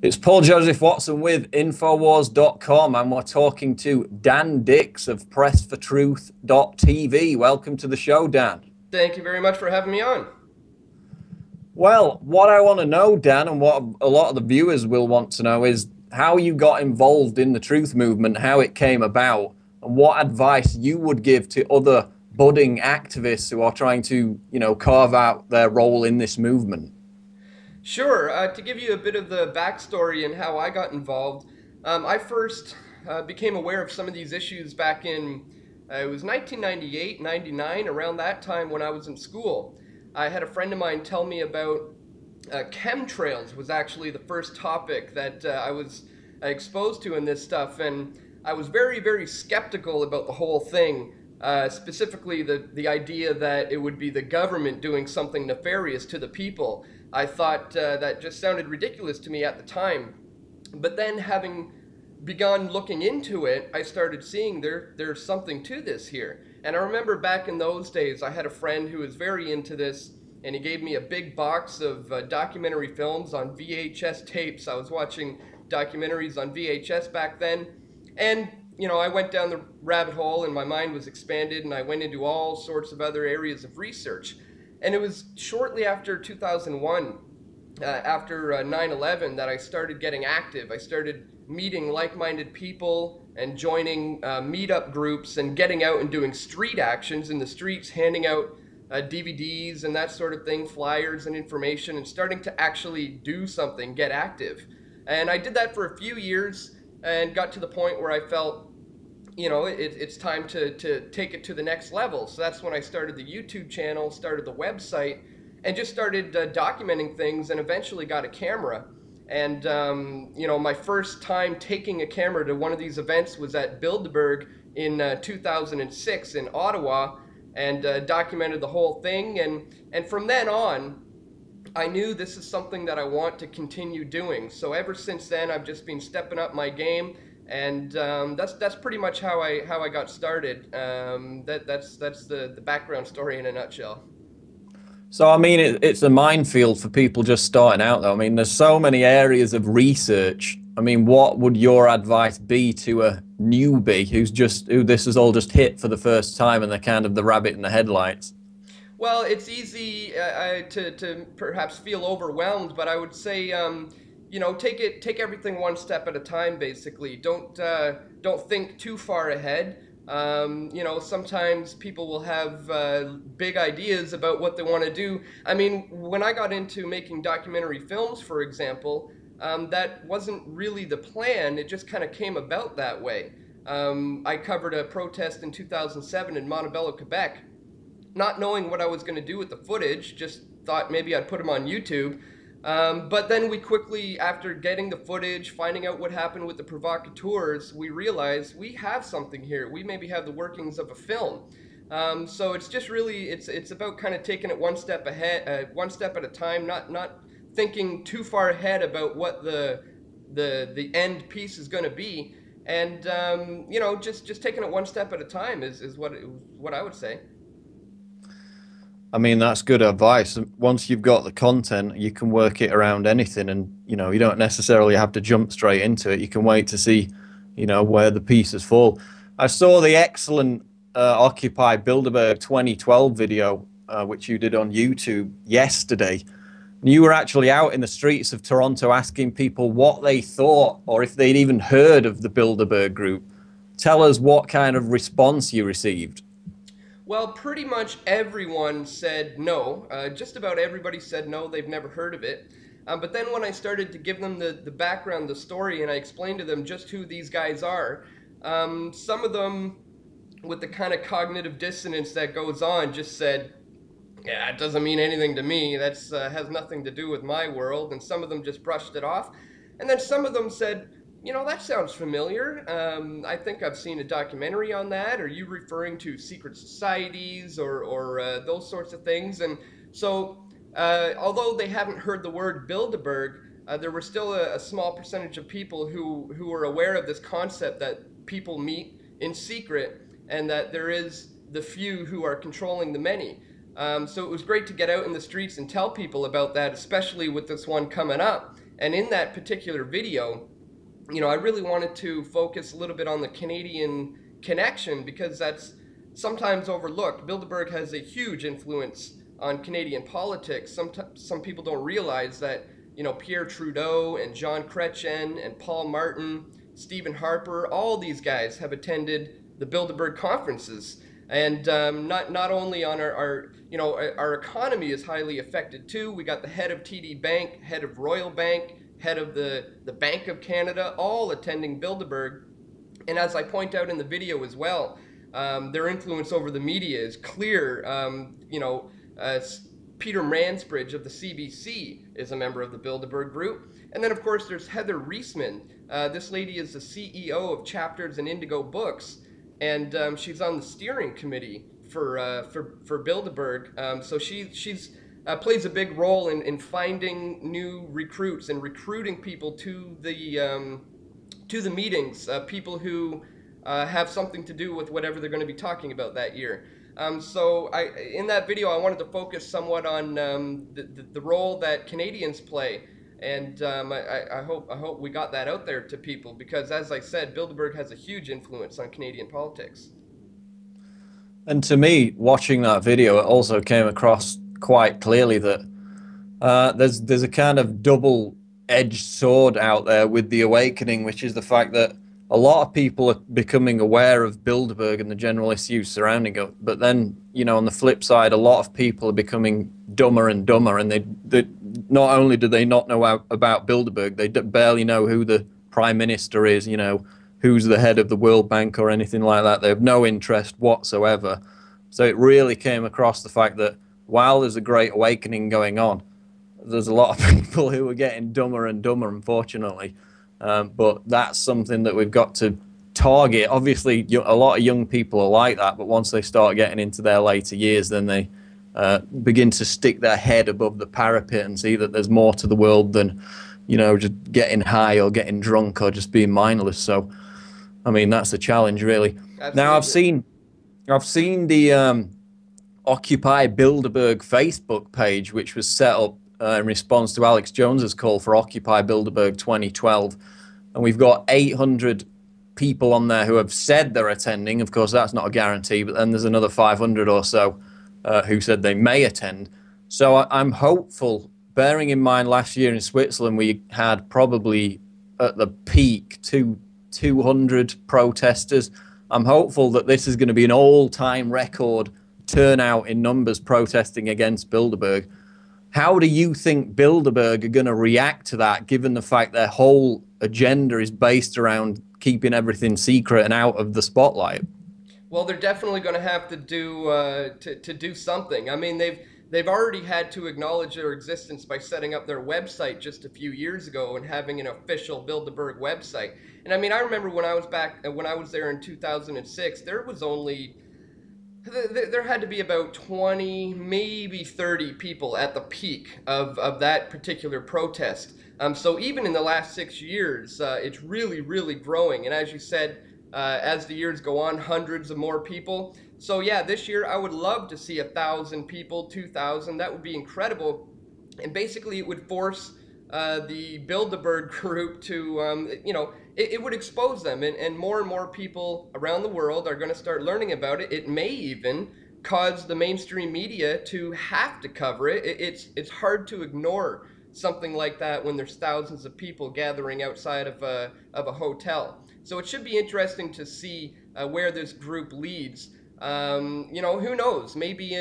It's Paul Joseph Watson with Infowars.com, and we're talking to Dan Dicks of PressForTruth.tv. Welcome to the show, Dan. Thank you very much for having me on. Well, what I want to know, Dan, and what a lot of the viewers will want to know is how you got involved in the truth movement, how it came about, and what advice you would give to other budding activists who are trying to, carve out their role in this movement. Sure, to give you a bit of the backstory and how I got involved, I first became aware of some of these issues back in, it was 1998, 99, around that time when I was in school. I had a friend of mine tell me about chemtrails was actually the first topic that I was exposed to in this stuff, and I was very, very skeptical about the whole thing. Specifically, the idea that it would be the government doing something nefarious to the people. I thought that just sounded ridiculous to me at the time. But then, having begun looking into it, I started seeing there's something to this here. And I remember back in those days, I had a friend who was very into this, and he gave me a big box of documentary films on VHS tapes. I was watching documentaries on VHS back then, and I went down the rabbit hole and my mind was expanded, and I went into all sorts of other areas of research. And it was shortly after 2001, after 9/11, that I started getting active. I started meeting like-minded people and joining meetup groups and getting out and doing street actions in the streets, handing out DVDs and that sort of thing, flyers and information, and starting to actually do something, get active. And I did that for a few years and got to the point where I felt it's time to take it to the next level. So that's when I started the YouTube channel, started the website, and just started documenting things, and eventually got a camera. And my first time taking a camera to one of these events was at Bilderberg in 2006 in Ottawa, and documented the whole thing. And from then on, I knew this is something that I want to continue doing. So ever since then, I've just been stepping up my game, and that's pretty much how I got started. That's the background story in a nutshell. So, I mean, it's a minefield for people just starting out, though. I mean, there's so many areas of research. I mean, what would your advice be to a newbie who this has all just hit for the first time and they're kind of the rabbit in the headlights? Well, it's easy to perhaps feel overwhelmed, but I would say, take everything one step at a time. Basically, don't think too far ahead. Sometimes people will have big ideas about what they want to do. I mean, when I got into making documentary films, for example, that wasn't really the plan. It just kind of came about that way. I covered a protest in 2007 in Montebello, Quebec, not knowing what I was going to do with the footage. Just thought maybe I'd put them on YouTube. But then we quickly, after getting the footage, finding out what happened with the provocateurs, we realized we have something here. We maybe have the workings of a film. So it's just really, it's about kind of taking it one step ahead, one step at a time, not thinking too far ahead about what the end piece is going to be. And just taking it one step at a time is what I would say. I mean, that's good advice. Once you've got the content, you can work it around anything, and you don't necessarily have to jump straight into it. You can wait to see, where the pieces fall. I saw the excellent Occupy Bilderberg 2012 video, which you did on YouTube yesterday. You were actually out in the streets of Toronto asking people what they thought or if they'd even heard of the Bilderberg group. Tell us what kind of response you received. Well, pretty much everyone said no. Just about everybody said no, they've never heard of it. But then when I started to give them the background, the story, and I explained to them just who these guys are, some of them, with the kind of cognitive dissonance that goes on, just said, yeah, it doesn't mean anything to me. That's has nothing to do with my world. And some of them just brushed it off. And then some of them said, that sounds familiar. I think I've seen a documentary on that. Are you referring to secret societies or those sorts of things? And so, although they haven't heard the word Bilderberg, there were still a small percentage of people who were aware of this concept that people meet in secret, and that there is the few who are controlling the many. So it was great to get out in the streets and tell people about that, especially with this one coming up. And in that particular video, I really wanted to focus a little bit on the Canadian connection because that's sometimes overlooked. Bilderberg has a huge influence on Canadian politics. Some people don't realize that, Pierre Trudeau and Jean Chrétien and Paul Martin, Stephen Harper, all these guys have attended the Bilderberg conferences. And not only on our economy is highly affected too. We got the head of TD Bank, head of Royal Bank, head of the Bank of Canada, all attending Bilderberg. And as I point out in the video as well, their influence over the media is clear. Peter Mansbridge of the CBC is a member of the Bilderberg group. And then, of course, there's Heather Reisman. This lady is the CEO of Chapters and Indigo Books, and she's on the steering committee for Bilderberg. So she's plays a big role in finding new recruits and recruiting people to the meetings, people who have something to do with whatever they're going to be talking about that year. So in that video, I wanted to focus somewhat on the role that Canadians play, and I hope we got that out there to people because, as I said, Bilderberg has a huge influence on Canadian politics. And to me, watching that video, it also came across quite clearly that there's a kind of double-edged sword out there with the awakening, which is the fact that a lot of people are becoming aware of Bilderberg and the general issues surrounding it. But then, on the flip side, a lot of people are becoming dumber and dumber, and they not only do they not know about Bilderberg, they barely know who the Prime Minister is, who's the head of the World Bank or anything like that. They have no interest whatsoever. So it really came across the fact that while there's a great awakening going on, there's a lot of people who are getting dumber and dumber, unfortunately. But that's something that we've got to target. Obviously, a lot of young people are like that, but once they start getting into their later years, then they begin to stick their head above the parapet and see that there's more to the world than, just getting high or getting drunk or just being mindless. So, I mean, that's the challenge, really. Absolutely. Now, I've seen the Occupy Bilderberg Facebook page, which was set up in response to Alex Jones's call for Occupy Bilderberg 2012. And we've got 800 people on there who have said they're attending. Of course, that's not a guarantee, but then there's another 500 or so who said they may attend. So I'm hopeful, bearing in mind last year in Switzerland, we had probably at the peak 200 protesters. I'm hopeful that this is going to be an all-time record turnout in numbers protesting against Bilderberg. How do you think Bilderberg are going to react to that, given the fact their whole agenda is based around keeping everything secret and out of the spotlight? Well, they're definitely going to have to do something. I mean, they've already had to acknowledge their existence by setting up their website just a few years ago and having an official Bilderberg website. And I mean, I remember when I was there in 2006, there had to be about 20, maybe 30 people at the peak of that particular protest. So even in the last 6 years, it's really, really growing. And as you said, as the years go on, hundreds of more people. So yeah, this year I would love to see 1,000 people, 2,000. That would be incredible. And basically it would force the Bilderberg group to, it would expose them, and more people around the world are going to start learning about it. It may even cause the mainstream media to have to cover it. It's hard to ignore something like that when there's thousands of people gathering outside of a hotel. So it should be interesting to see where this group leads. Who knows? Maybe in